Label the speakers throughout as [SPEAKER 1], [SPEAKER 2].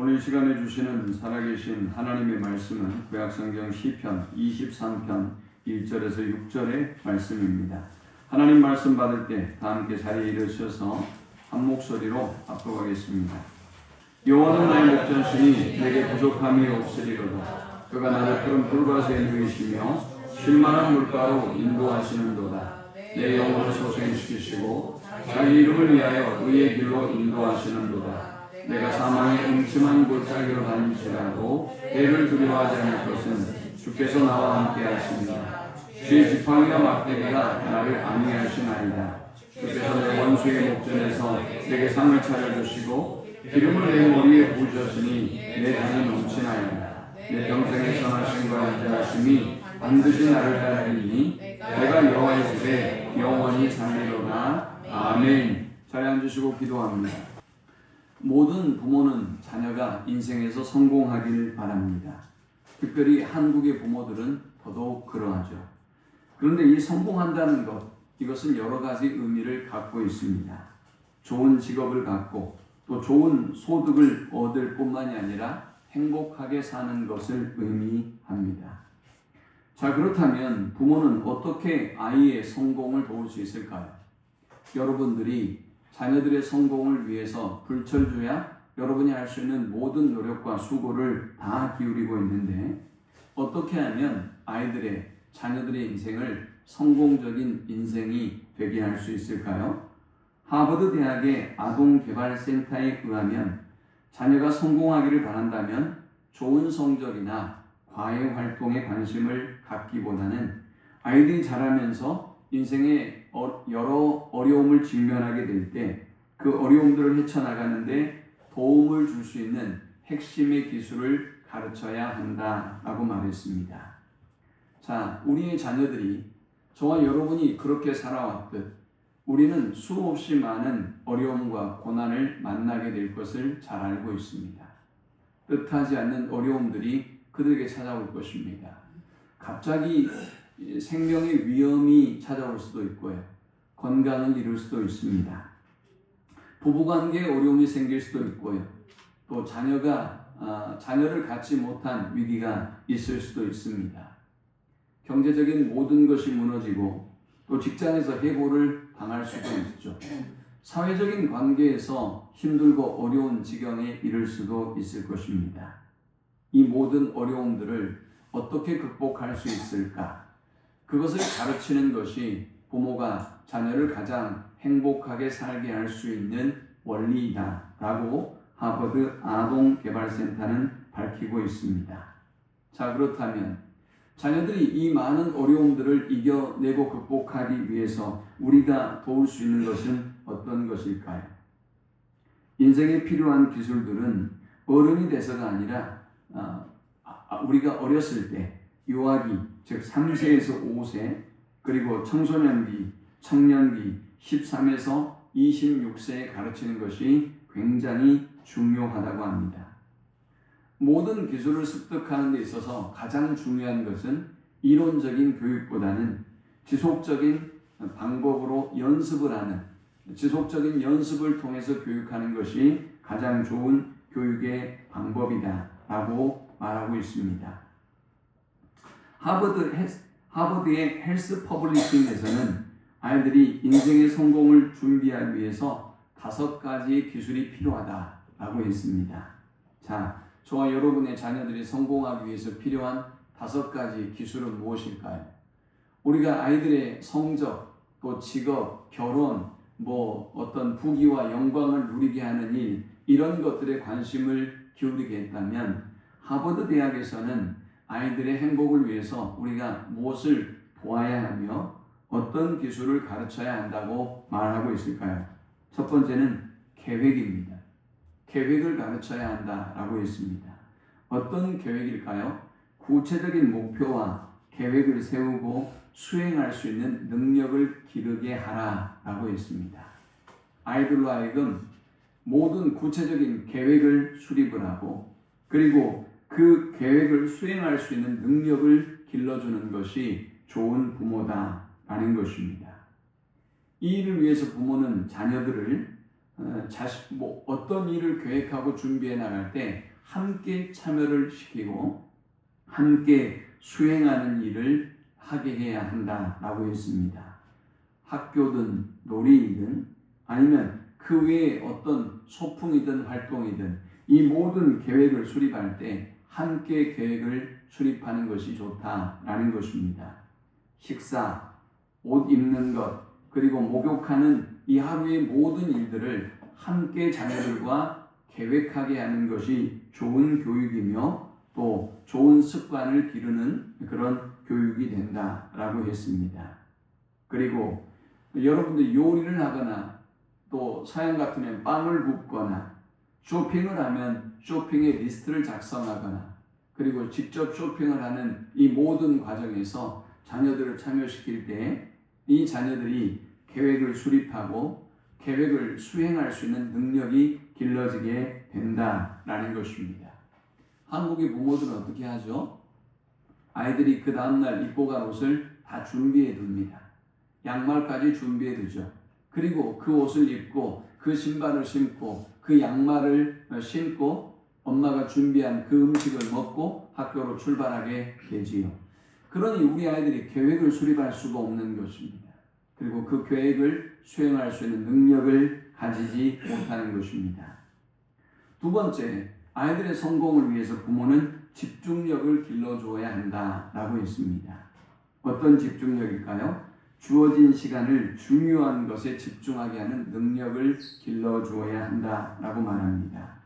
[SPEAKER 1] 오늘 시간에 주시는 살아계신 하나님의 말씀은 구약성경 시편 23편 1절에서 6절의 말씀입니다. 하나님 말씀 받을 때 다 함께 자리에 일으셔서 한 목소리로 합독하겠습니다. 여호와는 나의 목전심이 내게 부족함이 없으리로다. 그가 나를 푸른 풀밭에 누이시며 쉴만한 물가로 인도하시는도다. 내 영혼을 소생시키시고 자기 이름을 위하여 의의 길로 인도하시는도다. 내가 사망의 음침한 골짜기로 다닐지라도 해를 두려워하지 않을 것은 주께서 나와 함께 하십니다. 주의 지팡이와 막대기가 나를 안위하시나이다. 주께서 내 원수의 목전에서 내게 상을 차려주시고 기름을 내 머리에 부으셨으니 내 잔이 넘치나이다. 내 평생의 선하심과 인자하심이 반드시 나를 따르리니 내가 여호와의 집에 영원히 살리로다. 아멘. 자리에 앉으시고 기도합니다. 모든 부모는 자녀가 인생에서 성공하길 바랍니다. 특별히 한국의 부모들은 더더욱 그러하죠. 그런데 이 성공한다는 것, 이것은 여러 가지 의미를 갖고 있습니다. 좋은 직업을 갖고 또 좋은 소득을 얻을 뿐만이 아니라 행복하게 사는 것을 의미합니다. 자, 그렇다면 부모는 어떻게 아이의 성공을 도울 수 있을까요? 여러분들이 자녀들의 성공을 위해서 불철주야 여러분이 할 수 있는 모든 노력과 수고를 다 기울이고 있는데 어떻게 하면 아이들의 자녀들의 인생을 성공적인 인생이 되게 할 수 있을까요? 하버드 대학의 아동개발센터에 의하면 자녀가 성공하기를 바란다면 좋은 성적이나 과외 활동에 관심을 갖기보다는 아이들이 자라면서 인생의 여러 어려움을 직면하게 될 때 그 어려움들을 헤쳐나가는데 도움을 줄 수 있는 핵심의 기술을 가르쳐야 한다라고 말했습니다. 자, 우리의 자녀들이 저와 여러분이 그렇게 살아왔듯 우리는 수없이 많은 어려움과 고난을 만나게 될 것을 잘 알고 있습니다. 뜻하지 않는 어려움들이 그들에게 찾아올 것입니다. 갑자기 생명의 위험이 찾아올 수도 있고요. 건강을 잃을 수도 있습니다. 부부관계에 어려움이 생길 수도 있고요. 또 자녀를 갖지 못한 위기가 있을 수도 있습니다. 경제적인 모든 것이 무너지고 또 직장에서 해고를 당할 수도 있죠. 사회적인 관계에서 힘들고 어려운 지경에 이를 수도 있을 것입니다. 이 모든 어려움들을 어떻게 극복할 수 있을까? 그것을 가르치는 것이 부모가 자녀를 가장 행복하게 살게 할 수 있는 원리이다 라고 하버드 아동개발센터는 밝히고 있습니다. 자, 그렇다면 자녀들이 이 많은 어려움들을 이겨내고 극복하기 위해서 우리가 도울 수 있는 것은 어떤 것일까요? 인생에 필요한 기술들은 어른이 돼서가 아니라 우리가 어렸을 때 유아기, 즉 3세에서 5세, 그리고 청소년기, 청년기, 13에서 26세에 가르치는 것이 굉장히 중요하다고 합니다. 모든 기술을 습득하는 데 있어서 가장 중요한 것은 이론적인 교육보다는 지속적인 방법으로 연습을 하는, 지속적인 연습을 통해서 교육하는 것이 가장 좋은 교육의 방법이다 라고 말하고 있습니다. 하버드의 헬스 퍼블리싱에서는 아이들이 인생의 성공을 준비하기 위해서 5가지 기술이 필요하다라고 했습니다. 자, 저와 여러분의 자녀들이 성공하기 위해서 필요한 5가지 기술은 무엇일까요? 우리가 아이들의 성적, 또 직업, 결혼, 어떤 부귀와 영광을 누리게 하는 일, 이런 것들에 관심을 기울이게 했다면 하버드 대학에서는 아이들의 행복을 위해서 우리가 무엇을 보아야 하며 어떤 기술을 가르쳐야 한다고 말하고 있을까요? 첫 번째는 계획입니다. 계획을 가르쳐야 한다라고 했습니다. 어떤 계획일까요? 구체적인 목표와 계획을 세우고 수행할 수 있는 능력을 기르게 하라라고 했습니다. 아이들로 하여금 모든 구체적인 계획을 수립을 하고 그리고 그 계획을 수행할 수 있는 능력을 길러주는 것이 좋은 부모다라는 것입니다. 이 일을 위해서 부모는 자녀들을 어떤 일을 계획하고 준비해 나갈 때 함께 참여를 시키고 함께 수행하는 일을 하게 해야 한다라고 했습니다. 학교든 놀이이든 아니면 그 외에 어떤 소풍이든 활동이든 이 모든 계획을 수립할 때 함께 계획을 수립하는 것이 좋다라는 것입니다. 식사, 옷 입는 것, 그리고 목욕하는 이 하루의 모든 일들을 함께 자녀들과 계획하게 하는 것이 좋은 교육이며 또 좋은 습관을 기르는 그런 교육이 된다라고 했습니다. 그리고 여러분들 요리를 하거나 또 사양 같으면 빵을 굽거나 쇼핑을 하면 쇼핑의 리스트를 작성하거나 그리고 직접 쇼핑을 하는 이 모든 과정에서 자녀들을 참여시킬 때 이 자녀들이 계획을 수립하고 계획을 수행할 수 있는 능력이 길러지게 된다라는 것입니다. 한국의 부모들은 어떻게 하죠? 아이들이 그 다음날 입고 갈 옷을 다 준비해 둡니다. 양말까지 준비해 두죠. 그리고 그 옷을 입고 그 신발을 신고 그 양말을 신고 엄마가 준비한 그 음식을 먹고 학교로 출발하게 되지요. 그러니 우리 아이들이 계획을 수립할 수가 없는 것입니다. 그리고 그 계획을 수행할 수 있는 능력을 가지지 못하는 것입니다. 두 번째, 아이들의 성공을 위해서 부모는 집중력을 길러줘야 한다라고 했습니다. 어떤 집중력일까요? 주어진 시간을 중요한 것에 집중하게 하는 능력을 길러주어야 한다라고 말합니다.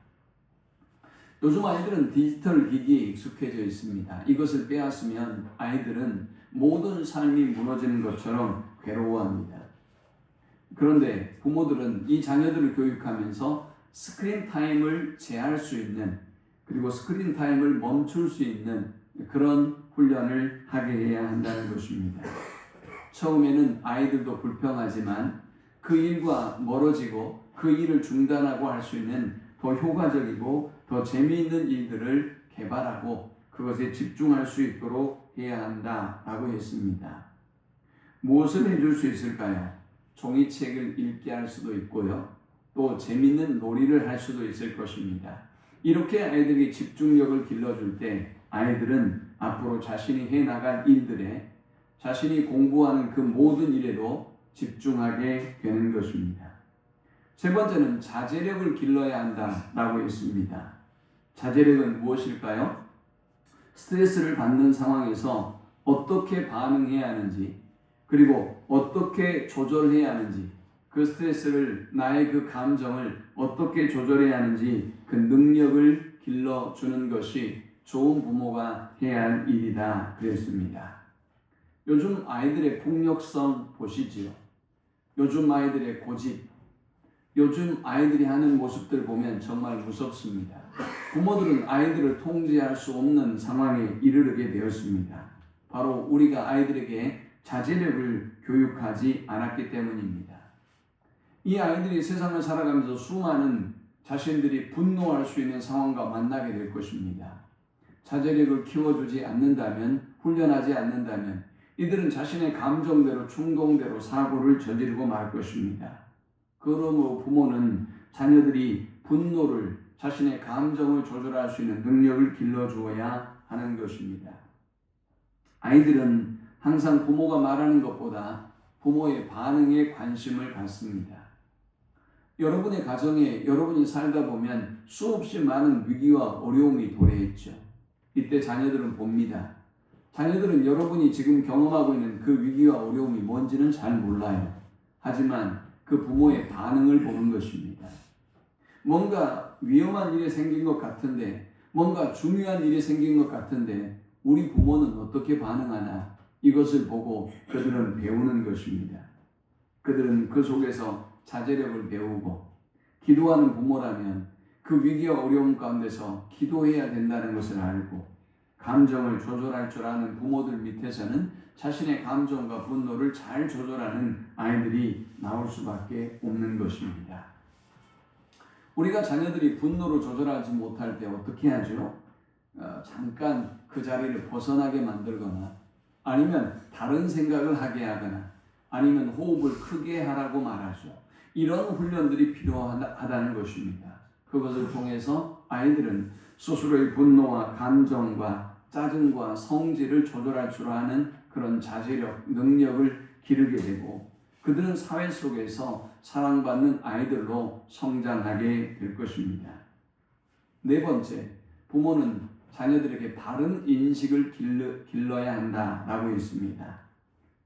[SPEAKER 1] 요즘 아이들은 디지털 기기에 익숙해져 있습니다. 이것을 빼앗으면 아이들은 모든 삶이 무너지는 것처럼 괴로워합니다. 그런데 부모들은 이 자녀들을 교육하면서 스크린 타임을 제할 수 있는 그리고 스크린 타임을 멈출 수 있는 그런 훈련을 하게 해야 한다는 것입니다. 처음에는 아이들도 불평하지만 그 일과 멀어지고 그 일을 중단하고 할 수 있는 더 효과적이고 더 재미있는 일들을 개발하고 그것에 집중할 수 있도록 해야 한다라고 했습니다. 무엇을 해줄 수 있을까요? 종이책을 읽게 할 수도 있고요. 또 재미있는 놀이를 할 수도 있을 것입니다. 이렇게 아이들에게 집중력을 길러줄 때 아이들은 앞으로 자신이 해나갈 일들에 자신이 공부하는 그 모든 일에도 집중하게 되는 것입니다. 세 번째는 자제력을 길러야 한다라고 했습니다. 자제력은 무엇일까요? 스트레스를 받는 상황에서 어떻게 반응해야 하는지 그리고 어떻게 조절해야 하는지 그 스트레스를 나의 그 감정을 어떻게 조절해야 하는지 그 능력을 길러주는 것이 좋은 부모가 해야 할 일이다 그랬습니다. 요즘 아이들의 폭력성 보시지요. 요즘 아이들의 고집, 요즘 아이들이 하는 모습들 보면 정말 무섭습니다. 부모들은 아이들을 통제할 수 없는 상황에 이르게 되었습니다. 바로 우리가 아이들에게 자제력을 교육하지 않았기 때문입니다. 이 아이들이 세상을 살아가면서 수많은 자신들이 분노할 수 있는 상황과 만나게 될 것입니다. 자제력을 키워주지 않는다면, 훈련하지 않는다면 이들은 자신의 감정대로 충동대로 사고를 저지르고 말 것입니다. 그러므로 부모는 자녀들이 분노를 자신의 감정을 조절할 수 있는 능력을 길러주어야 하는 것입니다. 아이들은 항상 부모가 말하는 것보다 부모의 반응에 관심을 갖습니다. 여러분의 가정에 여러분이 살다 보면 수없이 많은 위기와 어려움이 도래했죠. 이때 자녀들은 봅니다. 자녀들은 여러분이 지금 경험하고 있는 그 위기와 어려움이 뭔지는 잘 몰라요. 하지만 그 부모의 반응을 보는 것입니다. 뭔가 위험한 일이 생긴 것 같은데, 뭔가 중요한 일이 생긴 것 같은데 우리 부모는 어떻게 반응하나 이것을 보고 그들은 배우는 것입니다. 그들은 그 속에서 자제력을 배우고 기도하는 부모라면 그 위기와 어려움 가운데서 기도해야 된다는 것을 알고 감정을 조절할 줄 아는 부모들 밑에서는 자신의 감정과 분노를 잘 조절하는 아이들이 나올 수밖에 없는 것입니다. 우리가 자녀들이 분노를 조절하지 못할 때 어떻게 하죠? 잠깐 그 자리를 벗어나게 만들거나 아니면 다른 생각을 하게 하거나 아니면 호흡을 크게 하라고 말하죠. 이런 훈련들이 필요하다는 것입니다. 그것을 통해서 아이들은 스스로의 분노와 감정과 짜증과 성질을 조절할 줄 아는 그런 자제력, 능력을 기르게 되고 그들은 사회 속에서 사랑받는 아이들로 성장하게 될 것입니다. 네 번째, 부모는 자녀들에게 바른 인식을 길러야 한다라고 했습니다.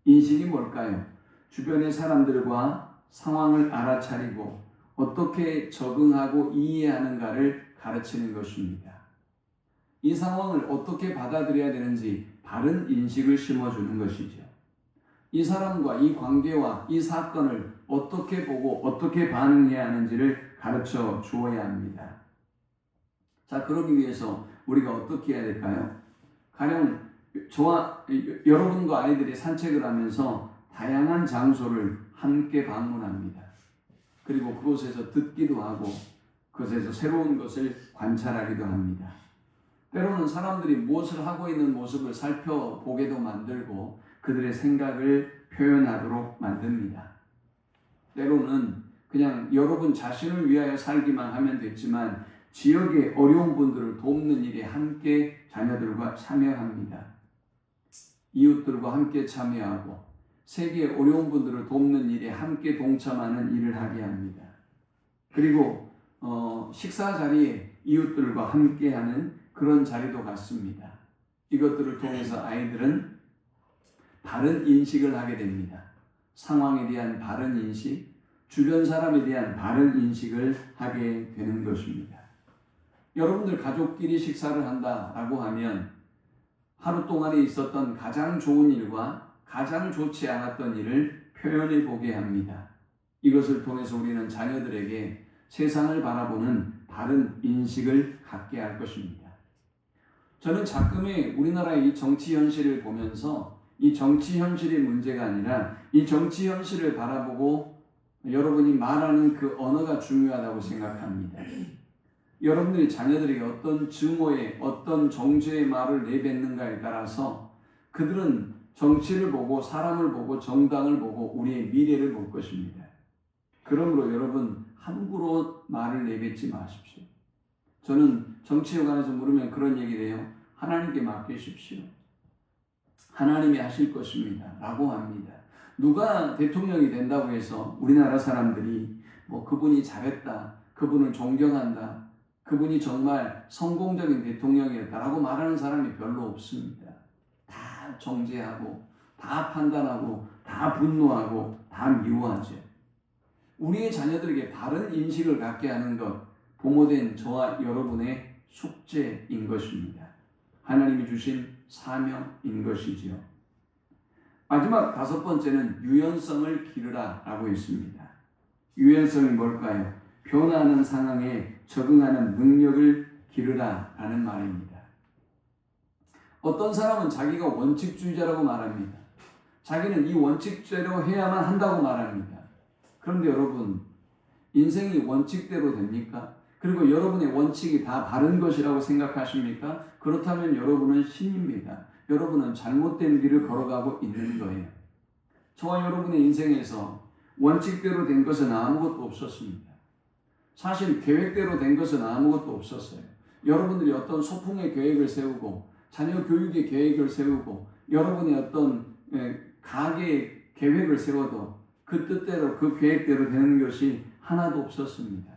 [SPEAKER 1] 인식이 뭘까요? 주변의 사람들과 상황을 알아차리고 어떻게 적응하고 이해하는가를 가르치는 것입니다. 이 상황을 어떻게 받아들여야 되는지 바른 인식을 심어주는 것이죠. 이 사람과 이 관계와 이 사건을 어떻게 보고 어떻게 반응해야 하는지를 가르쳐 주어야 합니다. 자, 그러기 위해서 우리가 어떻게 해야 될까요? 가령 저와 여러분과 아이들이 산책을 하면서 다양한 장소를 함께 방문합니다. 그리고 그곳에서 듣기도 하고 그곳에서 새로운 것을 관찰하기도 합니다. 때로는 사람들이 무엇을 하고 있는 모습을 살펴보게도 만들고 그들의 생각을 표현하도록 만듭니다. 때로는 그냥 여러분 자신을 위하여 살기만 하면 됐지만 지역의 어려운 분들을 돕는 일에 함께 자녀들과 참여합니다. 이웃들과 함께 참여하고 세계의 어려운 분들을 돕는 일에 함께 동참하는 일을 하게 합니다. 그리고 식사 자리에 이웃들과 함께하는 그런 자리도 갖습니다. 이것들을 통해서 아이들은 바른 인식을 하게 됩니다. 상황에 대한 바른 인식, 주변 사람에 대한 바른 인식을 하게 되는 것입니다. 여러분들 가족끼리 식사를 한다라고 하면 하루 동안에 있었던 가장 좋은 일과 가장 좋지 않았던 일을 표현해 보게 합니다. 이것을 통해서 우리는 자녀들에게 세상을 바라보는 바른 인식을 갖게 할 것입니다. 저는 가끔의 우리나라의 이 정치 현실을 보면서 이 정치 현실의 문제가 아니라 이 정치 현실을 바라보고 여러분이 말하는 그 언어가 중요하다고 생각합니다. 여러분들이 자녀들에게 어떤 증오의 어떤 정죄의 말을 내뱉는가에 따라서 그들은 정치를 보고 사람을 보고 정당을 보고 우리의 미래를 볼 것입니다. 그러므로 여러분 함부로 말을 내뱉지 마십시오. 저는 정치에 관해서 물으면 그런 얘기를 해요. 하나님께 맡기십시오. 하나님이 하실 것입니다. 라고 합니다. 누가 대통령이 된다고 해서 우리나라 사람들이 그분이 잘했다, 그분을 존경한다, 그분이 정말 성공적인 대통령이었다라고 말하는 사람이 별로 없습니다. 다 정죄하고 다 판단하고 다 분노하고 다 미워하죠. 우리의 자녀들에게 바른 인식을 갖게 하는 것, 부모된 저와 여러분의 숙제인 것입니다. 하나님이 주신 사명인 것이지요. 마지막 다섯 번째는 유연성을 기르라 라고 했습니다. 유연성이 뭘까요? 변화하는 상황에 적응하는 능력을 기르라 라는 말입니다. 어떤 사람은 자기가 원칙주의자라고 말합니다. 자기는 이 원칙대로 해야만 한다고 말합니다. 그런데 여러분, 인생이 원칙대로 됩니까? 그리고 여러분의 원칙이 다 바른 것이라고 생각하십니까? 그렇다면 여러분은 신입니다. 여러분은 잘못된 길을 걸어가고 있는 거예요. 저와 여러분의 인생에서 원칙대로 된 것은 아무것도 없었습니다. 사실 계획대로 된 것은 아무것도 없었어요. 여러분들이 어떤 소풍의 계획을 세우고 자녀 교육의 계획을 세우고 여러분의 어떤 가계의 계획을 세워도 그 뜻대로 그 계획대로 되는 것이 하나도 없었습니다.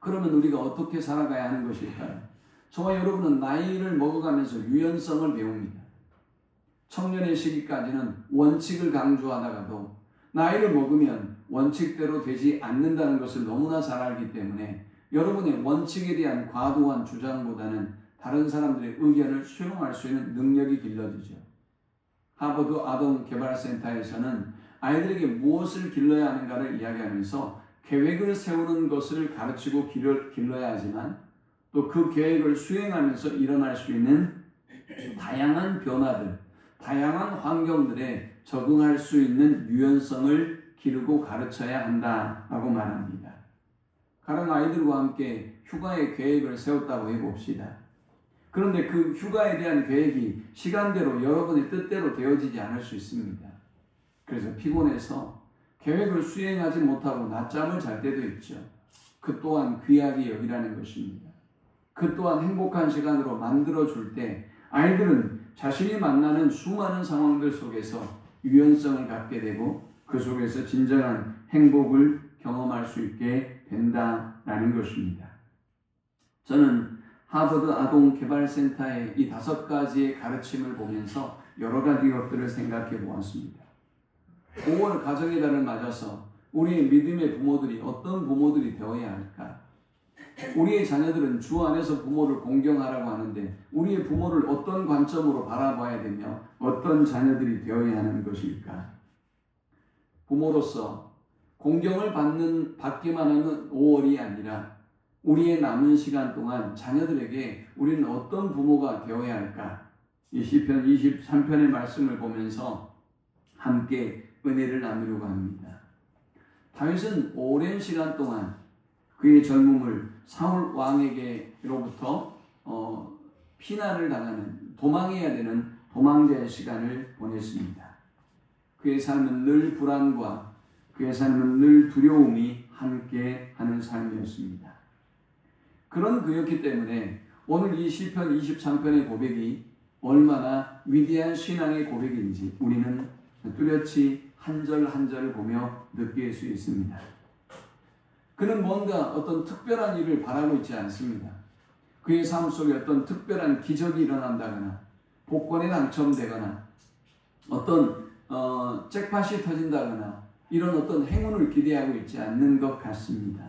[SPEAKER 1] 그러면 우리가 어떻게 살아가야 하는 것일까요? 저와 여러분은 나이를 먹어가면서 유연성을 배웁니다. 청년의 시기까지는 원칙을 강조하다가도 나이를 먹으면 원칙대로 되지 않는다는 것을 너무나 잘 알기 때문에 여러분의 원칙에 대한 과도한 주장보다는 다른 사람들의 의견을 수용할 수 있는 능력이 길러지죠. 하버드 아동개발센터에서는 아이들에게 무엇을 길러야 하는가를 이야기하면서 계획을 세우는 것을 가르치고 길러야 하지만 또 그 계획을 수행하면서 일어날 수 있는 다양한 변화들, 다양한 환경들에 적응할 수 있는 유연성을 기르고 가르쳐야 한다라고 말합니다. 가령 아이들과 함께 휴가의 계획을 세웠다고 해봅시다. 그런데 그 휴가에 대한 계획이 시간대로 여러분의 뜻대로 되어지지 않을 수 있습니다. 그래서 피곤해서 계획을 수행하지 못하고 낮잠을 잘 때도 있죠. 그 또한 귀하게 여기라는 것입니다. 그 또한 행복한 시간으로 만들어줄 때 아이들은 자신이 만나는 수많은 상황들 속에서 유연성을 갖게 되고 그 속에서 진정한 행복을 경험할 수 있게 된다라는 것입니다. 저는 하버드 아동개발센터의 이 5가지의 가르침을 보면서 여러 가지 것들을 생각해 보았습니다. 5월 가정의 달을 맞아서 우리의 믿음의 부모들이 어떤 부모들이 되어야 할까? 우리의 자녀들은 주 안에서 부모를 공경하라고 하는데 우리의 부모를 어떤 관점으로 바라봐야 되며 어떤 자녀들이 되어야 하는 것일까? 부모로서 공경을 받기만 하는 5월이 아니라 우리의 남은 시간 동안 자녀들에게 우리는 어떤 부모가 되어야 할까? 이 시편 23편의 말씀을 보면서 함께 은혜를 나누려고 합니다. 다윗은 오랜 시간 동안 그의 젊음을 사울 왕에게로부터 피난을 당하는 도망해야 되는 도망자의 시간을 보냈습니다. 그의 삶은 늘 불안과 그의 삶은 늘 두려움이 함께 하는 삶이었습니다. 그런 그였기 때문에 오늘 이 시편 23편의 고백이 얼마나 위대한 신앙의 고백인지 우리는 뚜렷이 한 절 한 절을 보며 느낄 수 있습니다. 그는 뭔가 어떤 특별한 일을 바라고 있지 않습니다. 그의 삶 속에 어떤 특별한 기적이 일어난다거나 복권에 당첨되거나 어떤 잭팟이 터진다거나 이런 어떤 행운을 기대하고 있지 않는 것 같습니다.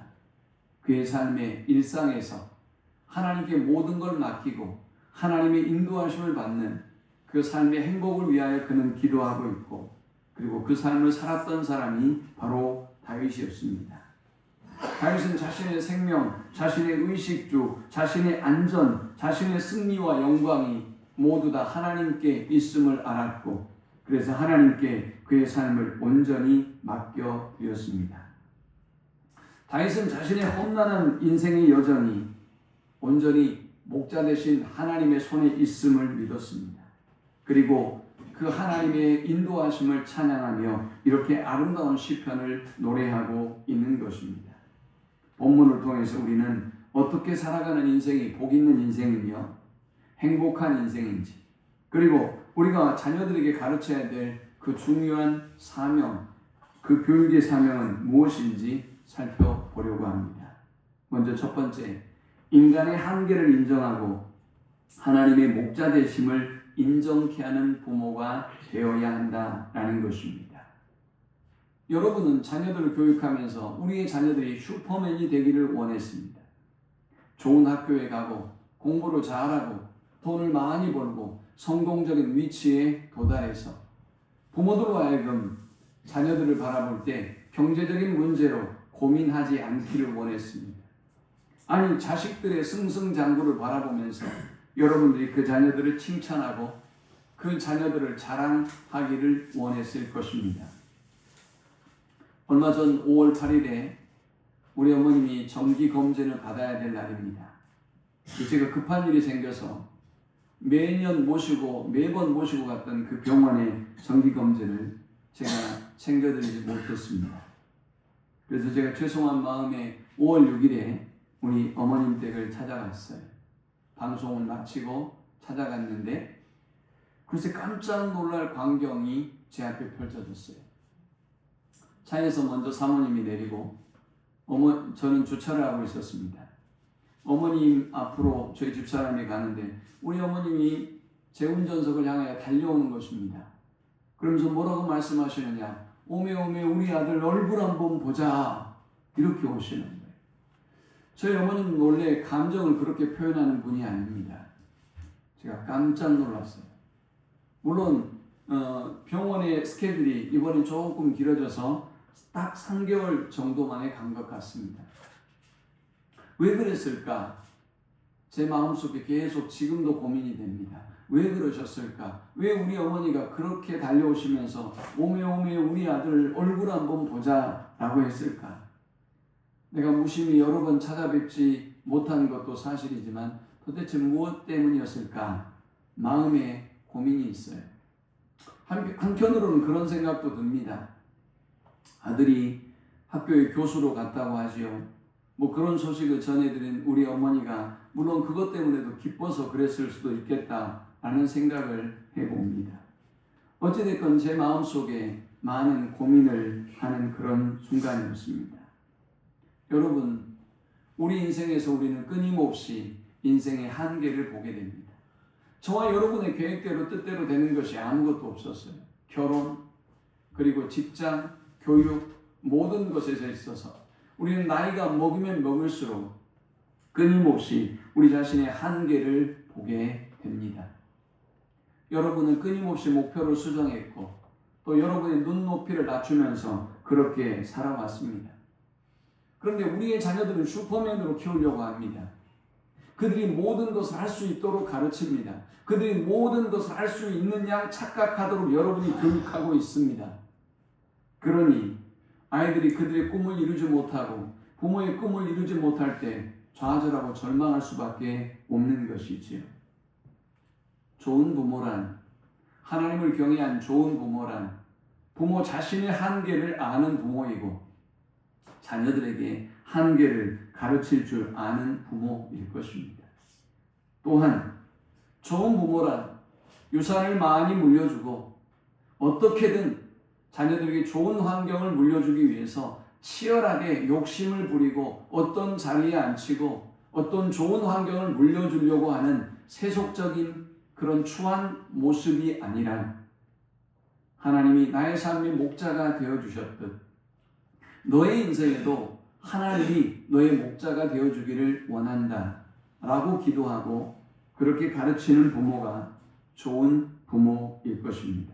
[SPEAKER 1] 그의 삶의 일상에서 하나님께 모든 걸 맡기고 하나님의 인도하심을 받는 그 삶의 행복을 위하여 그는 기도하고 있고 그리고 그 삶을 살았던 사람이 바로 다윗이었습니다. 다윗은 자신의 생명, 자신의 의식주, 자신의 안전, 자신의 승리와 영광이 모두 다 하나님께 있음을 알았고 그래서 하나님께 그의 삶을 온전히 맡겨드렸습니다. 다윗은 자신의 험난한 인생의 여정이 온전히 목자 되신 하나님의 손에 있음을 믿었습니다. 그리고 그 하나님의 인도하심을 찬양하며 이렇게 아름다운 시편을 노래하고 있는 것입니다. 본문을 통해서 우리는 어떻게 살아가는 인생이 복 있는 인생이며 행복한 인생인지 그리고 우리가 자녀들에게 가르쳐야 될 그 중요한 사명, 그 교육의 사명은 무엇인지 살펴보려고 합니다. 먼저 첫 번째, 인간의 한계를 인정하고 하나님의 목자 되심을 인정케 하는 부모가 되어야 한다라는 것입니다. 여러분은 자녀들을 교육하면서 우리의 자녀들이 슈퍼맨이 되기를 원했습니다. 좋은 학교에 가고 공부를 잘하고 돈을 많이 벌고 성공적인 위치에 도달해서 부모들로 하여금 자녀들을 바라볼 때 경제적인 문제로 고민하지 않기를 원했습니다. 아니 자식들의 승승장구를 바라보면서 여러분들이 그 자녀들을 칭찬하고 그 자녀들을 자랑하기를 원했을 것입니다. 얼마 전 5월 8일에 우리 어머님이 정기검진을 받아야 될 날입니다. 제가 급한 일이 생겨서 매번 모시고 갔던 그 병원의 정기검진을 제가 챙겨드리지 못했습니다. 그래서 제가 죄송한 마음에 5월 6일에 우리 어머님 댁을 찾아갔어요. 방송을 마치고 찾아갔는데 글쎄 깜짝 놀랄 광경이 제 앞에 펼쳐졌어요. 차에서 먼저 사모님이 내리고 저는 주차를 하고 있었습니다. 어머님 앞으로 저희 집사람이 가는데 우리 어머님이 제 운전석을 향하여 달려오는 것입니다. 그러면서 뭐라고 말씀하시느냐, 오메 우리 아들 얼굴 한번 보자, 이렇게 오시는 거예요. 저희 어머니는 원래 감정을 그렇게 표현하는 분이 아닙니다. 제가 깜짝 놀랐어요. 물론 병원의 스케줄이 이번에 조금 길어져서 딱 3개월 정도 만에 간 것 같습니다. 왜 그랬을까? 제 마음속에 계속 지금도 고민이 됩니다. 왜 그러셨을까? 왜 우리 어머니가 그렇게 달려오시면서 오메 우리 아들 얼굴 한번 보자 라고 했을까? 내가 무심히 여러 번 찾아뵙지 못한 것도 사실이지만 도대체 무엇 때문이었을까? 마음에 고민이 있어요. 한편으로는 그런 생각도 듭니다. 아들이 학교에 교수로 갔다고 하지요. 뭐 그런 소식을 전해드린 우리 어머니가 물론 그것 때문에도 기뻐서 그랬을 수도 있겠다라는 생각을 해봅니다. 어찌됐건 제 마음속에 많은 고민을 하는 그런 순간이었습니다. 여러분, 우리 인생에서 우리는 끊임없이 인생의 한계를 보게 됩니다. 저와 여러분의 계획대로 뜻대로 되는 것이 아무것도 없었어요. 결혼, 그리고 직장, 교육, 모든 것에 있어서 우리는 나이가 먹으면 먹을수록 끊임없이 우리 자신의 한계를 보게 됩니다. 여러분은 끊임없이 목표를 수정했고 또 여러분의 눈높이를 낮추면서 그렇게 살아왔습니다. 그런데 우리의 자녀들은 슈퍼맨으로 키우려고 합니다. 그들이 모든 것을 할 수 있도록 가르칩니다. 그들이 모든 것을 할 수 있는 양 착각하도록 여러분이 교육하고 있습니다. 그러니 아이들이 그들의 꿈을 이루지 못하고 부모의 꿈을 이루지 못할 때 좌절하고 절망할 수밖에 없는 것이지요. 좋은 부모란, 하나님을 경외한 좋은 부모란 부모 자신의 한계를 아는 부모이고 자녀들에게 한계를 가르칠 줄 아는 부모일 것입니다. 또한 좋은 부모란 유산을 많이 물려주고 어떻게든 자녀들에게 좋은 환경을 물려주기 위해서 치열하게 욕심을 부리고 어떤 자리에 앉히고 어떤 좋은 환경을 물려주려고 하는 세속적인 그런 추한 모습이 아니라 하나님이 나의 삶의 목자가 되어주셨듯 너의 인생에도 하나님이 너의 목자가 되어주기를 원한다 라고 기도하고 그렇게 가르치는 부모가 좋은 부모일 것입니다.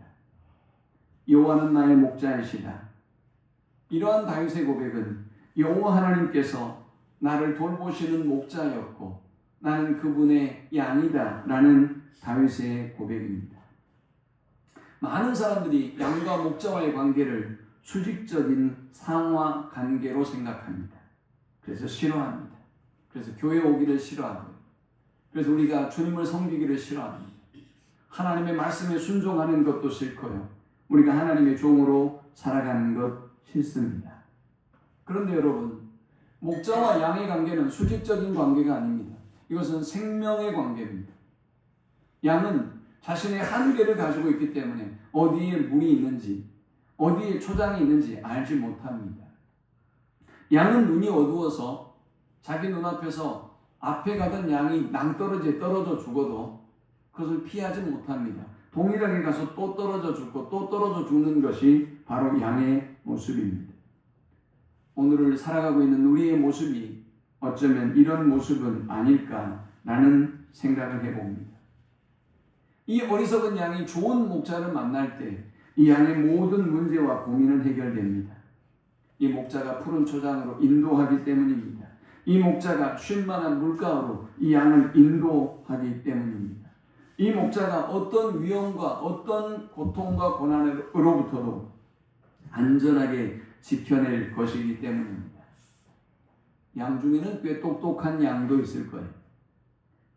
[SPEAKER 1] 여호와는 나의 목자이시다. 이러한 다윗의 고백은 여호와 하나님께서 나를 돌보시는 목자였고 나는 그분의 양이다 라는 다윗의 고백입니다. 많은 사람들이 양과 목자와의 관계를 수직적인 상하 관계로 생각합니다. 그래서 싫어합니다. 그래서 교회 오기를 싫어하고요. 그래서 우리가 주님을 섬기기를 싫어합니다. 하나님의 말씀에 순종하는 것도 싫고요. 우리가 하나님의 종으로 살아가는 것 싫습니다. 그런데 여러분, 목자와 양의 관계는 수직적인 관계가 아닙니다. 이것은 생명의 관계입니다. 양은 자신의 한계를 가지고 있기 때문에 어디에 물이 있는지 어디에 초장이 있는지 알지 못합니다. 양은 눈이 어두워서 자기 눈앞에서 앞에 가던 양이 낭떠러지에 떨어져 죽어도 그것을 피하지 못합니다. 동일하게 가서 또 떨어져 죽고 또 떨어져 죽는 것이 바로 양의 모습입니다. 오늘을 살아가고 있는 우리의 모습이 어쩌면 이런 모습은 아닐까라는 생각을 해봅니다. 이 어리석은 양이 좋은 목자를 만날 때 이 양의 모든 문제와 고민은 해결됩니다. 이 목자가 푸른 초장으로 인도하기 때문입니다. 이 목자가 쉴만한 물가로 이 양을 인도하기 때문입니다. 이 목자가 어떤 위험과 어떤 고통과 고난으로부터도 안전하게 지켜낼 것이기 때문입니다. 양 중에는 꽤 똑똑한 양도 있을 거예요.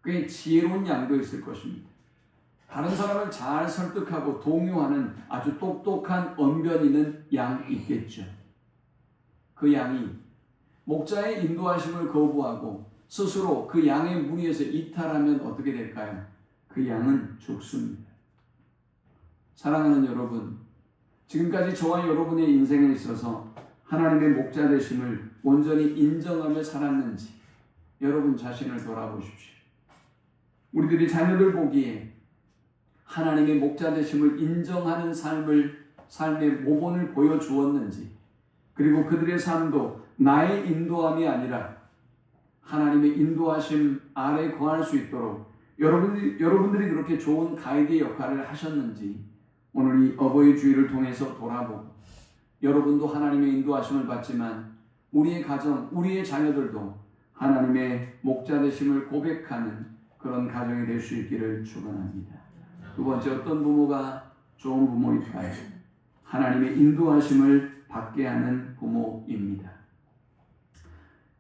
[SPEAKER 1] 꽤 지혜로운 양도 있을 것입니다. 다른 사람을 잘 설득하고 동요하는 아주 똑똑한 언변 있는 양 있겠죠. 그 양이 목자의 인도하심을 거부하고 스스로 그 양의 무리에서 이탈하면 어떻게 될까요? 그 양은 죽습니다. 사랑하는 여러분, 지금까지 저와 여러분의 인생에 있어서 하나님의 목자 되심을 온전히 인정하며 살았는지 여러분 자신을 돌아보십시오. 우리들이 자녀들 보기에 하나님의 목자 되심을 인정하는 삶의 모본을 보여주었는지, 그리고 그들의 삶도 나의 인도함이 아니라 하나님의 인도하심 아래 거할 수 있도록 여러분들이 그렇게 좋은 가이드의 역할을 하셨는지 오늘 이 어버이 주일을 통해서 돌아보고, 여러분도 하나님의 인도하심을 받지만 우리의 가정, 우리의 자녀들도 하나님의 목자 되심을 고백하는 그런 가정이 될 수 있기를 축원합니다. 두 번째, 어떤 부모가 좋은 부모일까요? 하나님의 인도하심을 받게 하는 부모입니다.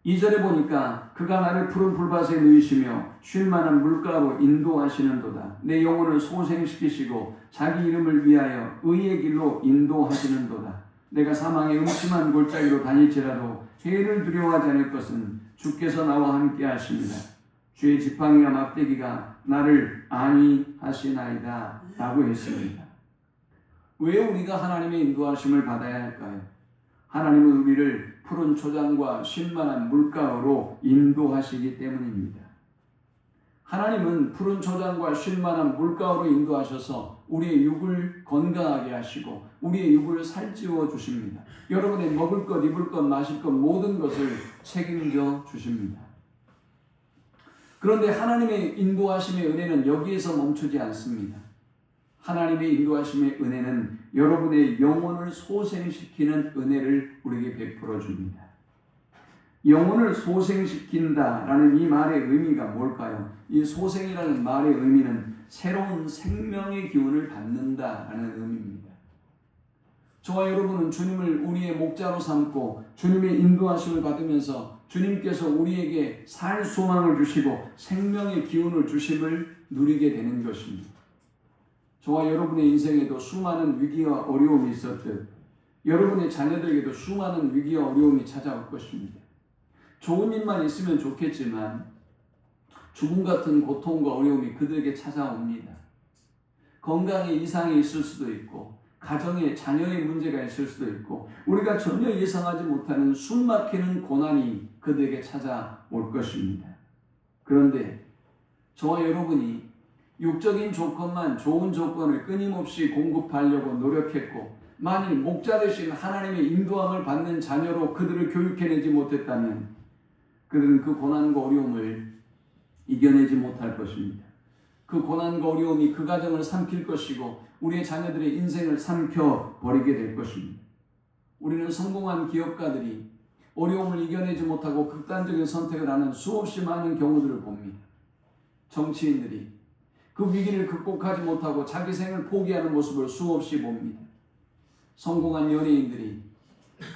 [SPEAKER 1] 2절에 보니까 그가 나를 푸른 풀밭에 누이시며 쉴만한 물가로 인도하시는도다. 내 영혼을 소생시키시고 자기 이름을 위하여 의의 길로 인도하시는도다. 내가 사망의 음침한 골짜기로 다닐지라도 해를 두려워하지 않을 것은 주께서 나와 함께 하십니다. 주의 지팡이와 막대기가 나를 안위하시나이다 라고 했습니다. 왜 우리가 하나님의 인도하심을 받아야 할까요? 하나님은 우리를 푸른 초장과 쉴만한 물가로 인도하시기 때문입니다. 하나님은 푸른 초장과 쉴만한 물가로 인도하셔서 우리의 육을 건강하게 하시고 우리의 육을 살찌워 주십니다. 여러분의 먹을 것, 입을 것, 마실 것 모든 것을 책임져 주십니다. 그런데 하나님의 인도하심의 은혜는 여기에서 멈추지 않습니다. 하나님의 인도하심의 은혜는 여러분의 영혼을 소생시키는 은혜를 우리에게 베풀어 줍니다. 영혼을 소생시킨다라는 이 말의 의미가 뭘까요? 이 소생이라는 말의 의미는 새로운 생명의 기운을 받는다라는 의미입니다. 저와 여러분은 주님을 우리의 목자로 삼고 주님의 인도하심을 받으면서 주님께서 우리에게 살 소망을 주시고 생명의 기운을 주심을 누리게 되는 것입니다. 저와 여러분의 인생에도 수많은 위기와 어려움이 있었듯 여러분의 자녀들에게도 수많은 위기와 어려움이 찾아올 것입니다. 좋은 일만 있으면 좋겠지만 죽음 같은 고통과 어려움이 그들에게 찾아옵니다. 건강에 이상이 있을 수도 있고 가정에 자녀의 문제가 있을 수도 있고 우리가 전혀 예상하지 못하는 숨막히는 고난이 그들에게 찾아올 것입니다. 그런데 저와 여러분이 육적인 조건만 좋은 조건을 끊임없이 공급하려고 노력했고 만일 목자 되신 하나님의 인도함을 받는 자녀로 그들을 교육해내지 못했다면 그들은 그 고난과 어려움을 이겨내지 못할 것입니다. 그 고난과 어려움이 그 가정을 삼킬 것이고 우리의 자녀들의 인생을 삼켜버리게 될 것입니다. 우리는 성공한 기업가들이 어려움을 이겨내지 못하고 극단적인 선택을 하는 수없이 많은 경우들을 봅니다. 정치인들이 그 위기를 극복하지 못하고 자기 생을 포기하는 모습을 수없이 봅니다. 성공한 연예인들이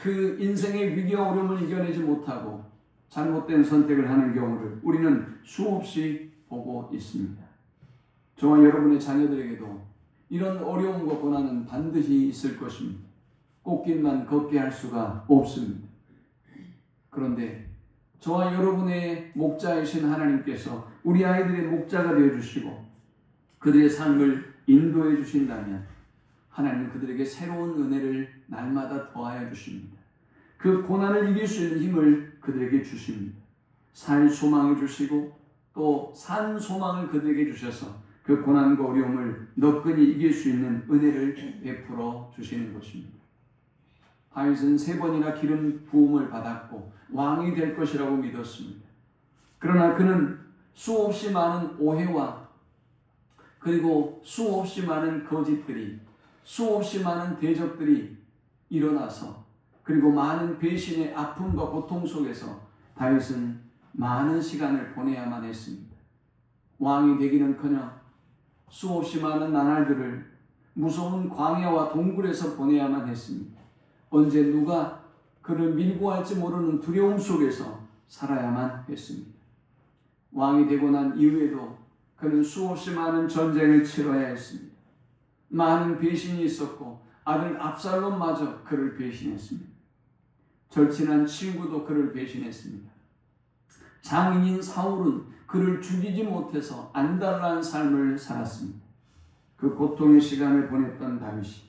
[SPEAKER 1] 그 인생의 위기와 어려움을 이겨내지 못하고 잘못된 선택을 하는 경우를 우리는 수없이 보고 있습니다. 저와 여러분의 자녀들에게도 이런 어려움과 고난은 반드시 있을 것입니다. 꽃길만 걷게 할 수가 없습니다. 그런데 저와 여러분의 목자이신 하나님께서 우리 아이들의 목자가 되어주시고 그들의 삶을 인도해 주신다면 하나님은 그들에게 새로운 은혜를 날마다 더하여 주십니다. 그 고난을 이길 수 있는 힘을 그들에게 주십니다. 살 소망을 주시고 또 산 소망을 그들에게 주셔서 그 고난과 어려움을 너끈히 이길 수 있는 은혜를 베풀어 주시는 것입니다. 다윗은 3번이나 기름 부음을 받았고 왕이 될 것이라고 믿었습니다. 그러나 그는 수없이 많은 오해와 그리고 수없이 많은 거짓들이 수없이 많은 대적들이 일어나서 그리고 많은 배신의 아픔과 고통 속에서 다윗은 많은 시간을 보내야만 했습니다. 왕이 되기는커녕 수없이 많은 나날들을 무서운 광야와 동굴에서 보내야만 했습니다. 언제 누가 그를 밀고 할지 모르는 두려움 속에서 살아야만 했습니다. 왕이 되고 난 이후에도 그는 수없이 많은 전쟁을 치러야 했습니다. 많은 배신이 있었고 아들 압살롬마저 그를 배신했습니다. 절친한 친구도 그를 배신했습니다. 장인인 사울은 그를 죽이지 못해서 안달난 삶을 살았습니다. 그 고통의 시간을 보냈던 다윗이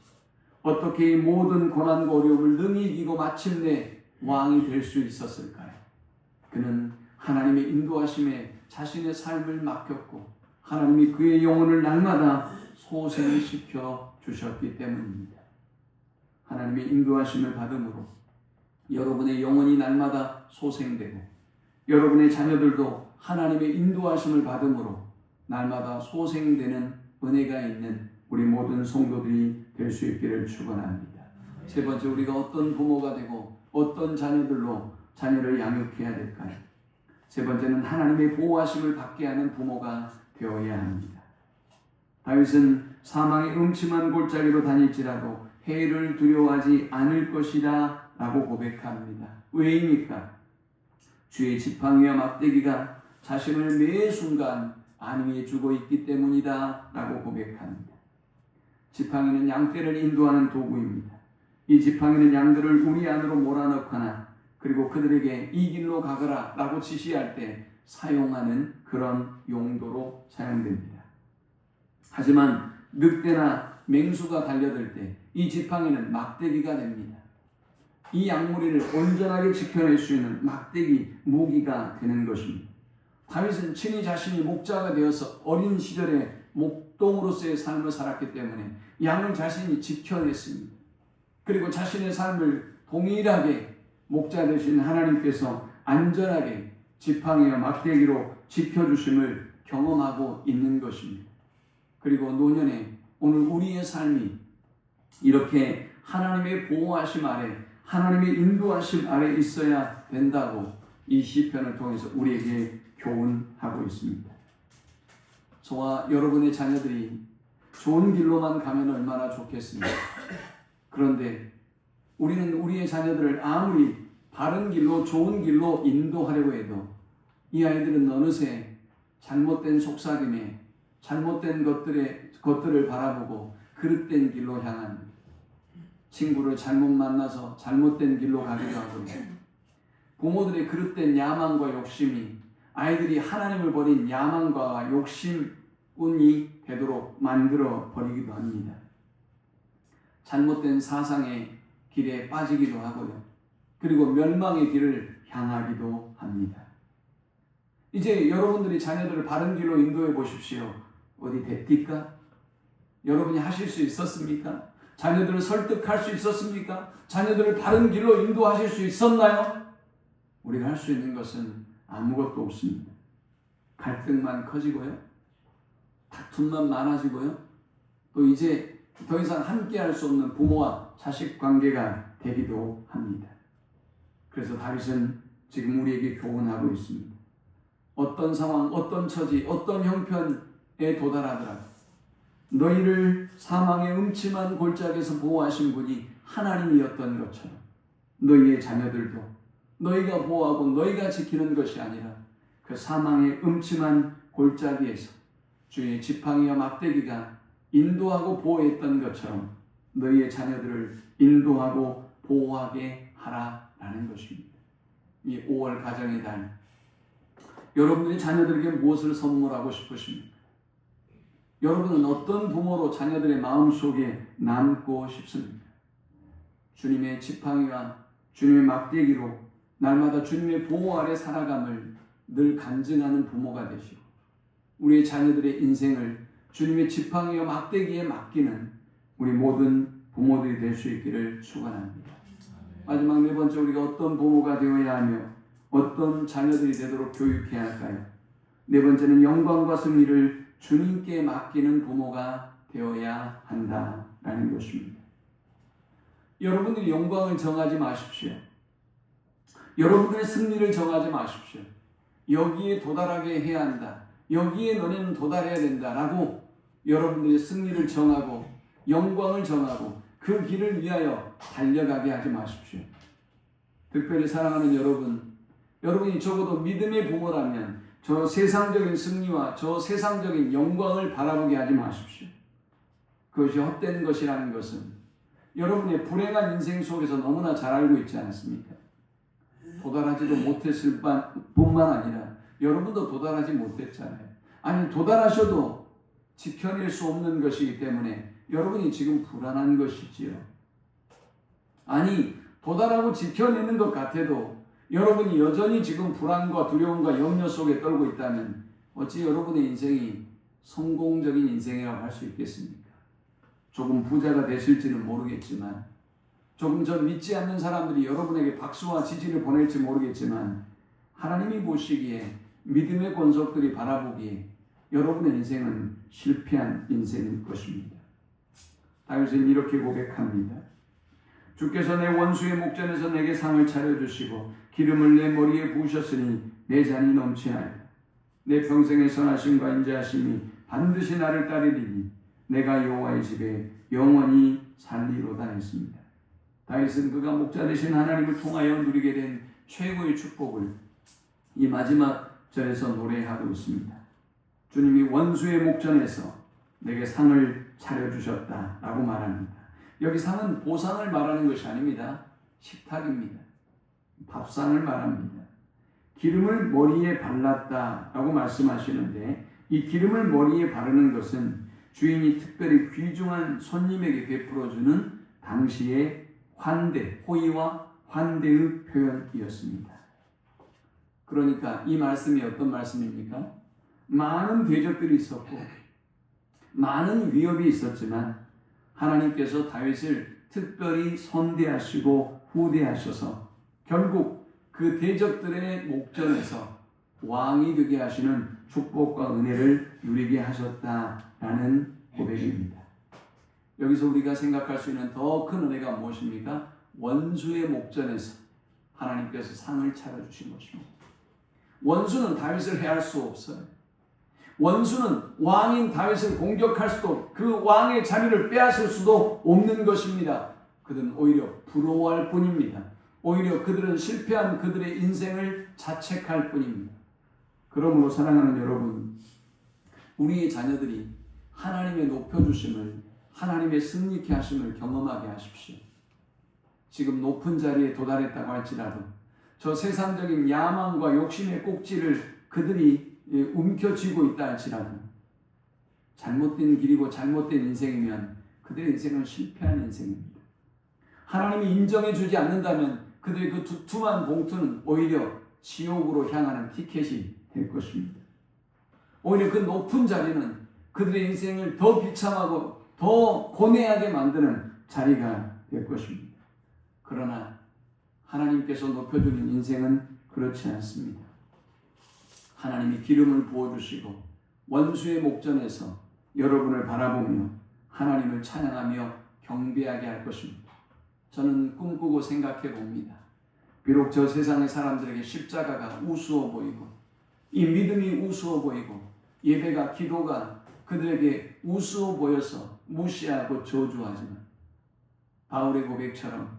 [SPEAKER 1] 어떻게 이 모든 고난과 어려움을 능히 이기고 마침내 왕이 될 수 있었을까요? 그는 하나님의 인도하심에 자신의 삶을 맡겼고 하나님이 그의 영혼을 날마다 소생시켜 주셨기 때문입니다. 하나님의 인도하심을 받음으로 여러분의 영혼이 날마다 소생되고 여러분의 자녀들도 하나님의 인도하심을 받음으로 날마다 소생되는 은혜가 있는 우리 모든 성도들이 될 수 있기를 축원합니다. 세 번째, 우리가 어떤 부모가 되고 어떤 자녀들로 자녀를 양육해야 될까요? 세 번째는 하나님의 보호하심을 받게 하는 부모가 되어야 합니다. 다윗은 사망의 음침한 골짜기로 다닐지라도 해를 두려워하지 않을 것이다 라고 고백합니다. 왜입니까? 주의 지팡이와 막대기가 자신을 매 순간 안위해 주고 있기 때문이다 라고 고백합니다. 지팡이는 양떼를 인도하는 도구입니다. 이 지팡이는 양들을 우리 안으로 몰아넣거나 그리고 그들에게 이 길로 가거라 라고 지시할 때 사용하는 그런 용도로 사용됩니다. 하지만 늑대나 맹수가 달려들 때 이 지팡이는 막대기가 됩니다. 이 약물이를 온전하게 지켜낼 수 있는 막대기 무기가 되는 것입니다. 다윗은 친히 자신이 목자가 되어서 어린 시절에 목동으로서의 삶을 살았기 때문에 양을 자신이 지켜냈습니다. 그리고 자신의 삶을 동일하게 목자 되신 하나님께서 안전하게 지팡이와 막대기로 지켜주심을 경험하고 있는 것입니다. 그리고 노년에 오늘 우리의 삶이 이렇게 하나님의 보호하심 아래, 하나님의 인도하심 아래 있어야 된다고 이 시편을 통해서 우리에게 교훈하고 있습니다. 저와 여러분의 자녀들이 좋은 길로만 가면 얼마나 좋겠습니까? 그런데 우리는 우리의 자녀들을 아무리 바른 길로, 좋은 길로 인도하려고 해도 이 아이들은 어느새 잘못된 속삭임에 잘못된 것들을 바라보고 그릇된 길로 향합니다. 친구를 잘못 만나서 잘못된 길로 가기도 하고, 부모들의 그릇된 야망과 욕심이 아이들이 하나님을 버린 야망과 욕심꾼이 되도록 만들어 버리기도 합니다. 잘못된 사상의 길에 빠지기도 하고요. 그리고 멸망의 길을 향하기도 합니다. 이제 여러분들이 자녀들을 바른 길로 인도해 보십시오. 어디 됩니까? 여러분이 하실 수 있었습니까? 자녀들을 설득할 수 있었습니까? 자녀들을 바른 길로 인도하실 수 있었나요? 우리가 할 수 있는 것은 아무것도 없습니다. 갈등만 커지고요. 다툼만 많아지고요. 또 이제 더 이상 함께 할 수 없는 부모와 자식 관계가 되기도 합니다. 그래서 다윗은 지금 우리에게 교훈하고 있습니다. 어떤 상황, 어떤 처지, 어떤 형편에 도달하더라도 너희를 사망의 음침한 골짜기에서 보호하신 분이 하나님이었던 것처럼 너희의 자녀들도 너희가 보호하고 너희가 지키는 것이 아니라 그 사망의 음침한 골짜기에서 주의 지팡이와 막대기가 인도하고 보호했던 것처럼 너희의 자녀들을 인도하고 보호하게 하라라는 것입니다. 이 5월 가정의 달, 여러분들이 자녀들에게 무엇을 선물하고 싶으십니까? 여러분은 어떤 부모로 자녀들의 마음속에 남고 싶습니까? 주님의 지팡이와 주님의 막대기로 날마다 주님의 보호 아래 살아감을 늘 간증하는 부모가 되시고, 우리의 자녀들의 인생을 주님의 지팡이와 막대기에 맡기는 우리 모든 부모들이 될 수 있기를 축원합니다. 마지막 네 번째, 우리가 어떤 부모가 되어야 하며 어떤 자녀들이 되도록 교육해야 할까요? 네 번째는 영광과 승리를 주님께 맡기는 부모가 되어야 한다라는 것입니다. 여러분들이 영광을 정하지 마십시오. 여러분들의 승리를 정하지 마십시오. 여기에 도달하게 해야 한다, 여기에 너네는 도달해야 된다라고 여러분들의 승리를 정하고 영광을 정하고 그 길을 위하여 달려가게 하지 마십시오. 특별히 사랑하는 여러분이 적어도 믿음의 부모라면 저 세상적인 승리와 저 세상적인 영광을 바라보게 하지 마십시오. 그것이 헛된 것이라는 것은 여러분의 불행한 인생 속에서 너무나 잘 알고 있지 않습니까? 도달하지도 못했을 뿐만 아니라 여러분도 도달하지 못했잖아요. 아니, 도달하셔도 지켜낼 수 없는 것이기 때문에 여러분이 지금 불안한 것이지요. 아니, 도달하고 지켜내는 것 같아도 여러분이 여전히 지금 불안과 두려움과 염려 속에 떨고 있다면 어찌 여러분의 인생이 성공적인 인생이라고 할 수 있겠습니까? 조금 부자가 되실지는 모르겠지만, 조금 전 믿지 않는 사람들이 여러분에게 박수와 지지를 보낼지 모르겠지만, 하나님이 보시기에 믿음의 권속들이 바라보기에 여러분의 인생은 실패한 인생일 것입니다. 다윗은 이렇게 고백합니다. 주께서 내 원수의 목전에서 내게 상을 차려주시고 기름을 내 머리에 부으셨으니 내 잔이 넘치나이다. 내 평생의 선하심과 인자하심이 반드시 나를 따르리니 내가 여호와의 집에 영원히 살리로다 했습니다. 다윗은 그가 목자 되신 하나님을 통하여 누리게 된 최고의 축복을 이 마지막 절에서 노래하고 있습니다. 주님이 원수의 목전에서 내게 상을 차려주셨다라고 말합니다. 여기 상은 보상을 말하는 것이 아닙니다. 식탁입니다. 밥상을 말합니다. 기름을 머리에 발랐다라고 말씀하시는데, 이 기름을 머리에 바르는 것은 주인이 특별히 귀중한 손님에게 베풀어주는 당시의 환대, 호의와 환대의 표현이었습니다. 그러니까 이 말씀이 어떤 말씀입니까? 많은 대적들이 있었고 많은 위협이 있었지만 하나님께서 다윗을 특별히 선대하시고 후대하셔서 결국 그 대적들의 목전에서 왕이 되게 하시는 축복과 은혜를 누리게 하셨다라는 고백입니다. 여기서 우리가 생각할 수 있는 더 큰 은혜가 무엇입니까? 원수의 목전에서 하나님께서 상을 차려주신 것입니다. 원수는 다윗을 해할 수 없어요. 원수는 왕인 다윗을 공격할 수도, 그 왕의 자리를 빼앗을 수도 없는 것입니다. 그들은 오히려 부러워할 뿐입니다. 오히려 그들은 실패한 그들의 인생을 자책할 뿐입니다. 그러므로 사랑하는 여러분, 우리의 자녀들이 하나님의 높여주심을, 하나님의 승리케 하심을 경험하게 하십시오. 지금 높은 자리에 도달했다고 할지라도 저 세상적인 야망과 욕심의 꼭지를 그들이 움켜쥐고 있다 할지라도 잘못된 길이고 잘못된 인생이면 그들의 인생은 실패한 인생입니다. 하나님이 인정해 주지 않는다면 그들의 그 두툼한 봉투는 오히려 지옥으로 향하는 티켓이 될 것입니다. 오히려 그 높은 자리는 그들의 인생을 더 비참하고 더 고뇌하게 만드는 자리가 될 것입니다. 그러나 하나님께서 높여주는 인생은 그렇지 않습니다. 하나님이 기름을 부어주시고 원수의 목전에서 여러분을 바라보며 하나님을 찬양하며 경배하게 할 것입니다. 저는 꿈꾸고 생각해 봅니다. 비록 저 세상의 사람들에게 십자가가 우스워 보이고 이 믿음이 우스워 보이고 예배가 기도가 그들에게 우스워 보여서 무시하고 저주하지만 바울의 고백처럼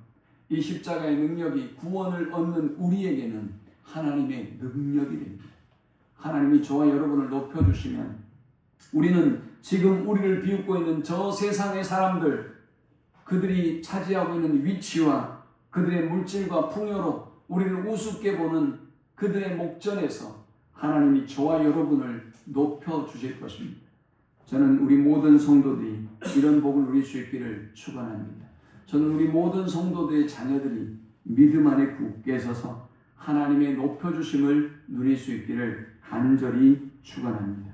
[SPEAKER 1] 이 십자가의 능력이 구원을 얻는 우리에게는 하나님의 능력이 됩니다. 하나님이 저와 여러분을 높여주시면 우리는 지금 우리를 비웃고 있는 저 세상의 사람들, 그들이 차지하고 있는 위치와 그들의 물질과 풍요로 우리를 우습게 보는 그들의 목전에서 하나님이 저와 여러분을 높여주실 것입니다. 저는 우리 모든 성도들이 이런 복을 누릴 수 있기를 축원합니다. 저는 우리 모든 성도들의 자녀들이 믿음 안에 굳게 서서 하나님의 높여주심을 누릴 수 있기를 간절히 축원합니다.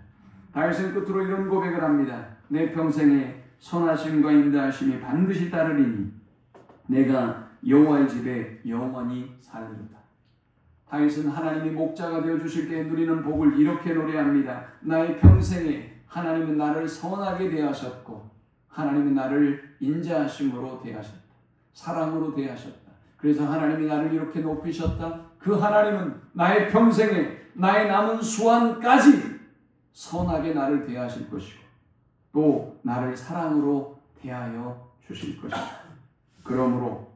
[SPEAKER 1] 다윗은 끝으로 이런 고백을 합니다. 내 평생에 선하심과 인도하심이 반드시 따르리니 내가 여호와의 집에 영원히 살리로다. 다윗은 하나님이 목자가 되어주실 때 누리는 복을 이렇게 노래합니다. 나의 평생에 하나님은 나를 선하게 대하셨고 하나님은 나를 인자하심으로 대하셨다. 사랑으로 대하셨다. 그래서 하나님이 나를 이렇게 높이셨다. 그 하나님은 나의 평생에 나의 남은 수완까지 선하게 나를 대하실 것이고 또 나를 사랑으로 대하여 주실 것이다. 그러므로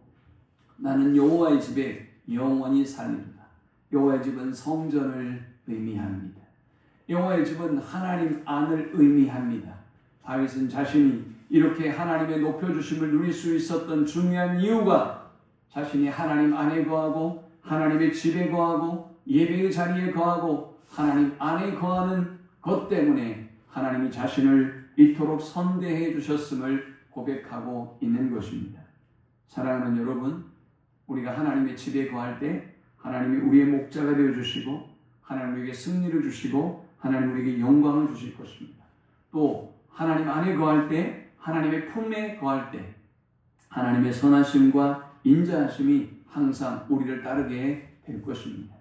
[SPEAKER 1] 나는 여호와의 집에 영원히 살리리라. 여호와의 집은 성전을 의미합니다. 여호와의 집은 하나님 안을 의미합니다. 다윗은 자신이 이렇게 하나님의 높여주심을 누릴 수 있었던 중요한 이유가 자신이 하나님 안에 거하고 하나님의 집에 거하고 예배의 자리에 거하고 하나님 안에 거하는 것 때문에 하나님이 자신을 이토록 선대해 주셨음을 고백하고 있는 것입니다. 사랑하는 여러분, 우리가 하나님의 집에 거할 때 하나님이 우리의 목자가 되어주시고 하나님 우리에게 승리를 주시고 하나님 우리에게 영광을 주실 것입니다. 또 하나님 안에 거할 때 하나님의 품에 거할 때 하나님의 선하심과 인자하심이 항상 우리를 따르게 될 것입니다.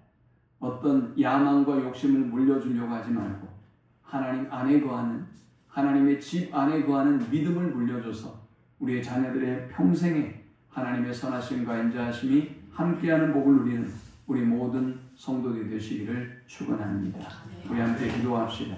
[SPEAKER 1] 어떤 야망과 욕심을 물려주려고 하지 말고 하나님 안에 거하는 하나님의 집 안에 거하는 믿음을 물려줘서 우리의 자녀들의 평생에 하나님의 선하심과 인자하심이 함께하는 복을 누리는 우리 모든 성도들이 되시기를 축원합니다. 우리 함께 기도합시다.